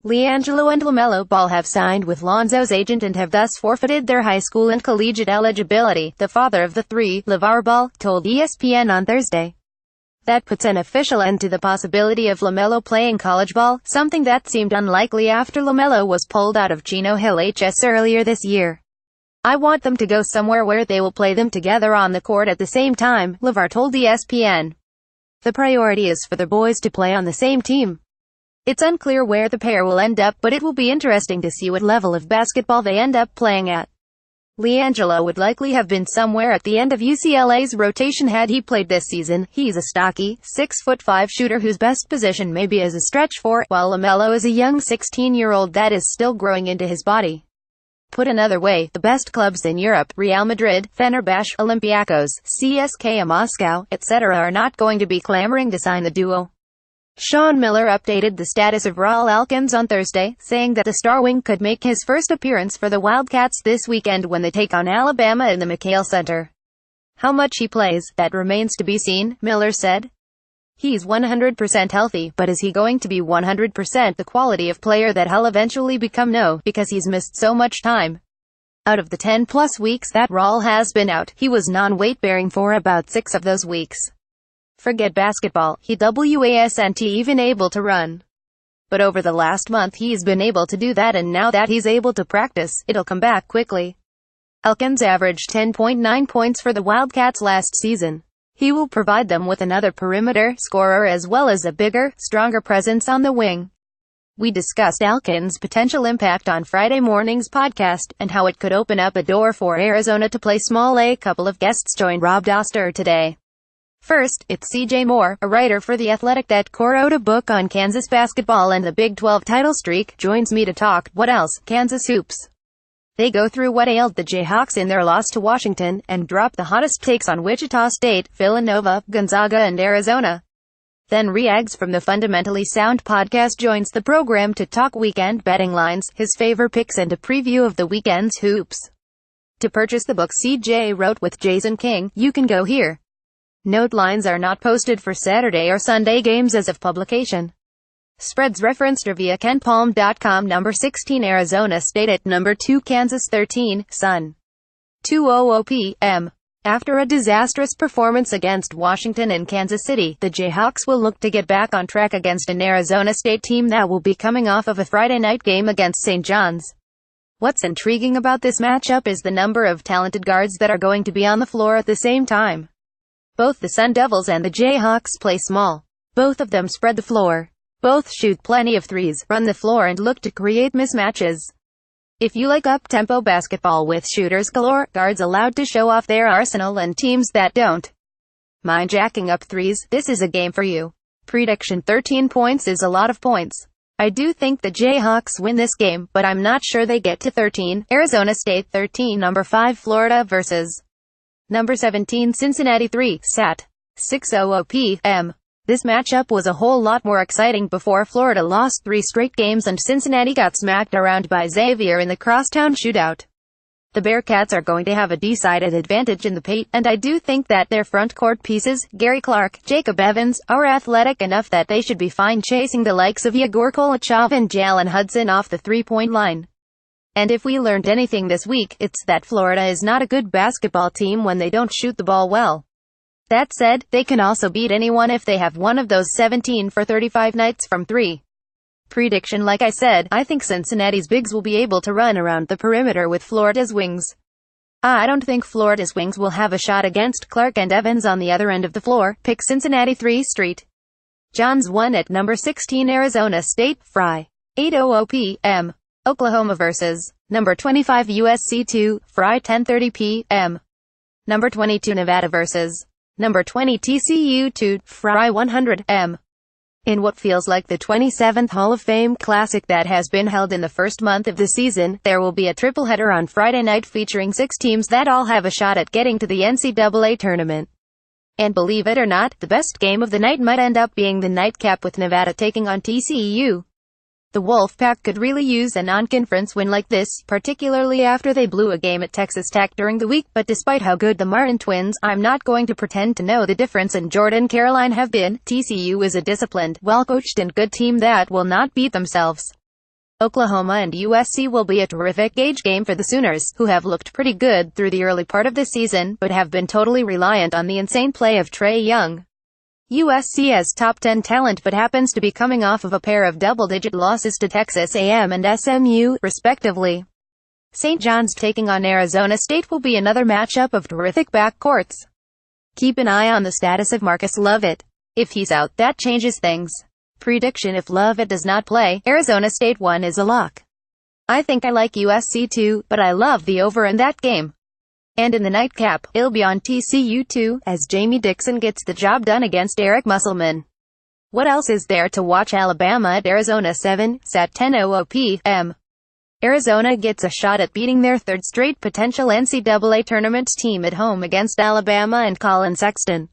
LiAngelo and LaMelo Ball have signed with Lonzo's agent and have thus forfeited their high school and collegiate eligibility, the father of the three, LeVar Ball, told ESPN on Thursday. That puts an official end to the possibility of LaMelo playing college ball, something that seemed unlikely after LaMelo was pulled out of Chino Hills earlier this year. "I want them to go somewhere where they will play them together on the court at the same time," LeVar told ESPN. "The priority is for the boys to play on the same team. It's unclear where the pair will end up, but it will be interesting to see what level of basketball they end up playing at." LiAngelo would likely have been somewhere at the end of UCLA's rotation had he played this season. He's a stocky, 6'5" shooter whose best position may be as a stretch four, while LaMelo is a young 16-year-old that is still growing into his body. Put another way, the best clubs in Europe, Real Madrid, Fenerbahce, Olympiacos, CSKA Moscow, etc. are not going to be clamoring to sign the duo. Sean Miller updated the status of Rawle Alkins on Thursday, saying that the star wing could make his first appearance for the Wildcats this weekend when they take on Alabama in the McKale Center. "How much he plays, that remains to be seen," Miller said. "He's 100% healthy, but is he going to be 100% the quality of player that he'll eventually become? No, because he's missed so much time. Out of the 10+ weeks that Rawle has been out, he was non-weight-bearing for about 6 of those weeks. Forget basketball, he wasn't even able to run. But over the last month he's been able to do that, and now that he's able to practice, it'll come back quickly." Alkins averaged 10.9 points for the Wildcats last season. He will provide them with another perimeter scorer as well as a bigger, stronger presence on the wing. We discussed Alkins' potential impact on Friday morning's podcast, and how it could open up a door for Arizona to play small. A couple of guests joined Rob Doster today. First, it's CJ Moore, a writer for The Athletic that co-wrote a book on Kansas basketball and the Big 12 title streak, joins me to talk, what else, Kansas hoops. They go through what ailed the Jayhawks in their loss to Washington, and drop the hottest takes on Wichita State, Villanova, Gonzaga and Arizona. Then Reags from the Fundamentally Sound podcast joins the program to talk weekend betting lines, his favorite picks and a preview of the weekend's hoops. To purchase the book CJ wrote with Jason King, you can go here. Note lines are not posted for Saturday or Sunday games as of publication. Spreads referenced are via KenPalm.com. Number 16 Arizona State at number 2 Kansas 13, Sun. 2:00 p.m. After a disastrous performance against Washington and Kansas City, the Jayhawks will look to get back on track against an Arizona State team that will be coming off of a Friday night game against St. John's. What's intriguing about this matchup is the number of talented guards that are going to be on the floor at the same time. Both the Sun Devils and the Jayhawks play small. Both of them spread the floor. Both shoot plenty of threes, run the floor and look to create mismatches. If you like up-tempo basketball with shooters galore, guards allowed to show off their arsenal, and teams that don't mind jacking up threes, this is a game for you. Prediction: 13 points is a lot of points. I do think the Jayhawks win this game, but I'm not sure they get to 13. Arizona State 13. Number 5 Florida vs. Number 17 Cincinnati 3, Sat. 6:00 p.m. This matchup was a whole lot more exciting before Florida lost 3 straight games and Cincinnati got smacked around by Xavier in the crosstown shootout. The Bearcats are going to have a decided advantage in the paint, and I do think that their front court pieces, Gary Clark, Jacob Evans, are athletic enough that they should be fine chasing the likes of Yegor Kolachov and Jalen Hudson off the three-point line. And if we learned anything this week, it's that Florida is not a good basketball team when they don't shoot the ball well. That said, they can also beat anyone if they have one of those 17 for 35 nights from 3. Prediction: like I said, I think Cincinnati's bigs will be able to run around the perimeter with Florida's wings. I don't think Florida's wings will have a shot against Clark and Evans on the other end of the floor. Pick Cincinnati 3 Street. Johns 1 at number 16 Arizona State, Fry. 8:00 p.m. Oklahoma vs. number 25 USC 2, Fry. 10:30 p.m. Number 22 Nevada vs. number 20 TCU 2, Fry. 100 m. In what feels like the 27th Hall of Fame Classic that has been held in the first month of the season, there will be a triple header on Friday night featuring 6 teams that all have a shot at getting to the NCAA tournament. And believe it or not, the best game of the night might end up being the nightcap with Nevada taking on TCU. The Wolfpack could really use a non-conference win like this, particularly after they blew a game at Texas Tech during the week. But despite how good the Martin twins, I'm not going to pretend to know the difference in Jordan Caroline have been. TCU is a disciplined, well-coached and good team that will not beat themselves. Oklahoma and USC will be a terrific gauge game for the Sooners, who have looked pretty good through the early part of the season, but have been totally reliant on the insane play of Trae Young. USC has top 10 talent but happens to be coming off of a pair of double-digit losses to Texas A&M and SMU, respectively. St. John's taking on Arizona State will be another matchup of terrific backcourts. Keep an eye on the status of Marcus Lovett. If he's out, that changes things. Prediction: if Lovett does not play, Arizona State 1 is a lock. I think I like USC too, but I love the over in that game. And in the nightcap, it'll be on TCU too, as Jamie Dixon gets the job done against Eric Musselman. What else is there to watch? Alabama at Arizona 7, Sat 10:00 p.m. Arizona gets a shot at beating their third straight potential NCAA tournament team at home against Alabama and Colin Sexton.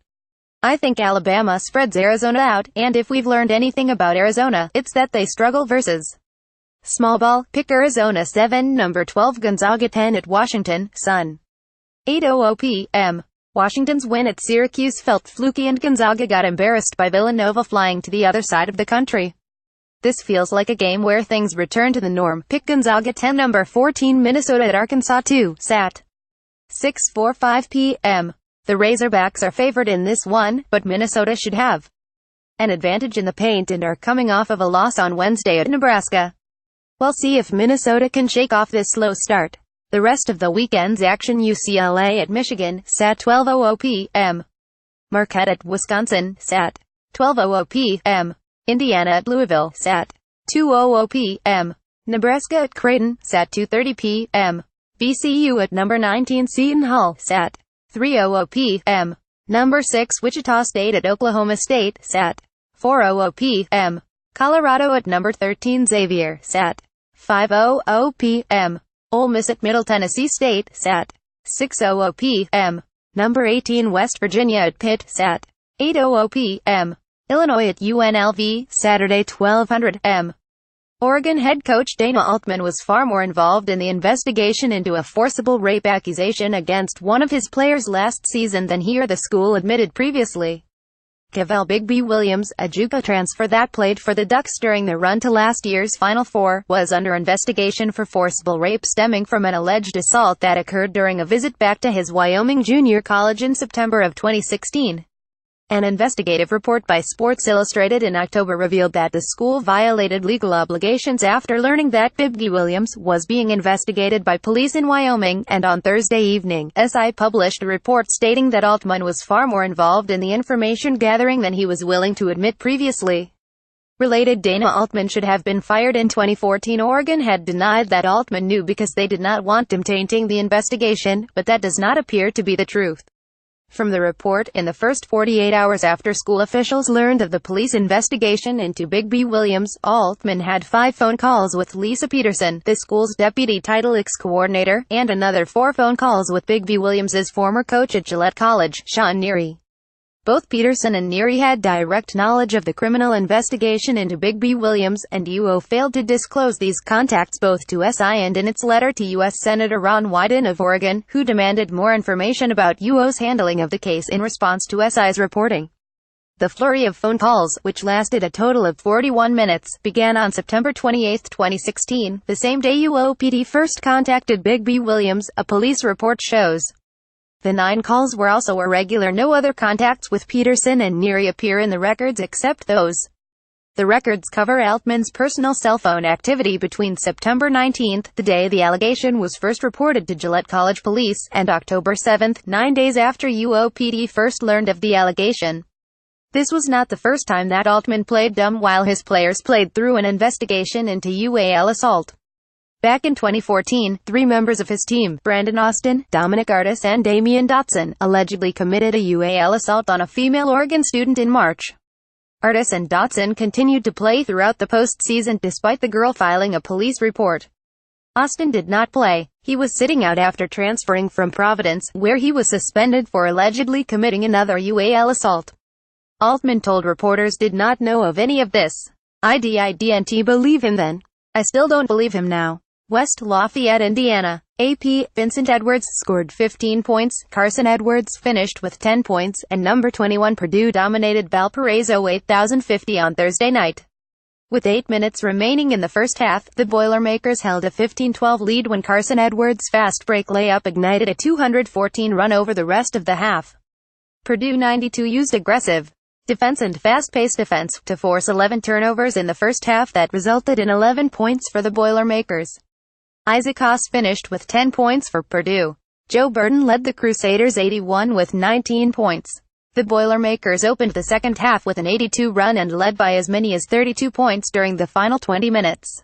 I think Alabama spreads Arizona out, and if we've learned anything about Arizona, it's that they struggle versus small ball. Pick Arizona 7, number 12 Gonzaga 10 at Washington, Sun. 8:00 p.m. Washington's win at Syracuse felt fluky and Gonzaga got embarrassed by Villanova flying to the other side of the country. This feels like a game where things return to the norm. Pick Gonzaga 10, number 14 Minnesota at Arkansas 2, Sat. 6:45 p.m. The Razorbacks are favored in this one, but Minnesota should have an advantage in the paint and are coming off of a loss on Wednesday at Nebraska. We'll see if Minnesota can shake off this slow start. The rest of the weekend's action: UCLA at Michigan, Sat. 12:00 p.m. Marquette at Wisconsin, Sat. 12:00 p.m. Indiana at Louisville, Sat. 2:00 p.m. Nebraska at Creighton, Sat. 2:30 p.m. VCU at number 19 Seton Hall, Sat. 3:00 p.m. Number 6 Wichita State at Oklahoma State, Sat. 4:00 p.m. Colorado at number 13 Xavier, Sat. 5:00 p.m. Ole Miss at Middle Tennessee State, Sat. 6:00 p.m. Number 18 West Virginia at Pitt, Sat. 8:00 p.m. Illinois at UNLV, Saturday 1200 m. Oregon head coach Dana Altman was far more involved in the investigation into a forcible rape accusation against one of his players last season than he or the school admitted previously. Kavell Big B Williams, a JUCO transfer that played for the Ducks during their run to last year's Final Four, was under investigation for forcible rape stemming from an alleged assault that occurred during a visit back to his Wyoming junior college in September of 2016. An investigative report by Sports Illustrated in October revealed that the school violated legal obligations after learning that Big Williams was being investigated by police in Wyoming, and on Thursday evening, SI published a report stating that Altman was far more involved in the information gathering than he was willing to admit previously. Related: Dana Altman should have been fired in 2014. Oregon had denied that Altman knew because they did not want him tainting the investigation, but that does not appear to be the truth. From the report, in the first 48 hours after school officials learned of the police investigation into Big B Williams, Altman had 5 phone calls with Lisa Peterson, the school's deputy Title X coordinator, and another 4 phone calls with Big B Williams's former coach at Gillette College, Sean Neary. Both Peterson and Neary had direct knowledge of the criminal investigation into Big B Williams, and UO failed to disclose these contacts both to SI and in its letter to U.S. Senator Ron Wyden of Oregon, who demanded more information about UO's handling of the case in response to SI's reporting. The flurry of phone calls, which lasted a total of 41 minutes, began on September 28, 2016, the same day UOPD first contacted Big B Williams, a police report shows. The 9 calls were also irregular. No other contacts with Peterson and Neary appear in the records except those. The records cover Altman's personal cell phone activity between September 19, the day the allegation was first reported to Gillette College police, and October 7, 9 days after UOPD first learned of the allegation. This was not the first time that Altman played dumb while his players played through an investigation into UAL assault. Back in 2014, 3 members of his team, Brandon Austin, Dominic Artis and Damian Dotson, allegedly committed a UAL assault on a female Oregon student in March. Artis and Dotson continued to play throughout the postseason despite the girl filing a police report. Austin did not play. He was sitting out after transferring from Providence, where he was suspended for allegedly committing another UAL assault. Altman told reporters did not know of any of this. I didn't believe him then. I still don't believe him now. West Lafayette, Indiana. AP, Vincent Edwards scored 15 points, Carson Edwards finished with 10 points, and number 21 Purdue dominated Valparaiso 8,050 on Thursday night. With 8 minutes remaining in the first half, the Boilermakers held a 15-12 lead when Carson Edwards' fast break layup ignited a 214 run over the rest of the half. Purdue 92 used aggressive defense and fast-paced defense to force 11 turnovers in the first half that resulted in 11 points for the Boilermakers. Isaac Haas finished with 10 points for Purdue. Joe Burden led the Crusaders 81 with 19 points. The Boilermakers opened the second half with an 82 run and led by as many as 32 points during the final 20 minutes.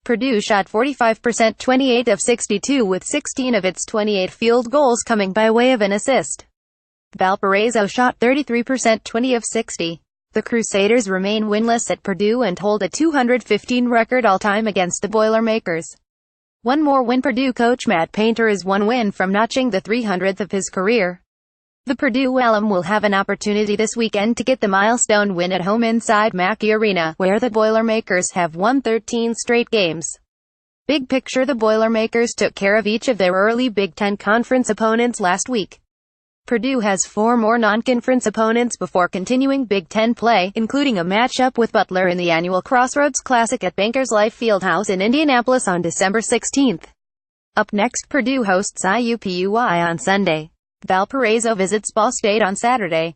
Purdue shot 45%, 28 of 62, with 16 of its 28 field goals coming by way of an assist. Valparaiso shot 33%, 20 of 60. The Crusaders remain winless at Purdue and hold a 215 record all-time against the Boilermakers. One more win. Purdue coach Matt Painter is one win from notching the 300th of his career. The Purdue alum will have an opportunity this weekend to get the milestone win at home inside Mackey Arena, where the Boilermakers have won 13 straight games. Big picture: the Boilermakers took care of each of their early Big Ten Conference opponents last week. Purdue has 4 more non-conference opponents before continuing Big Ten play, including a matchup with Butler in the annual Crossroads Classic at Bankers Life Fieldhouse in Indianapolis on December 16th. Up next, Purdue hosts IUPUI on Sunday. Valparaiso visits Ball State on Saturday.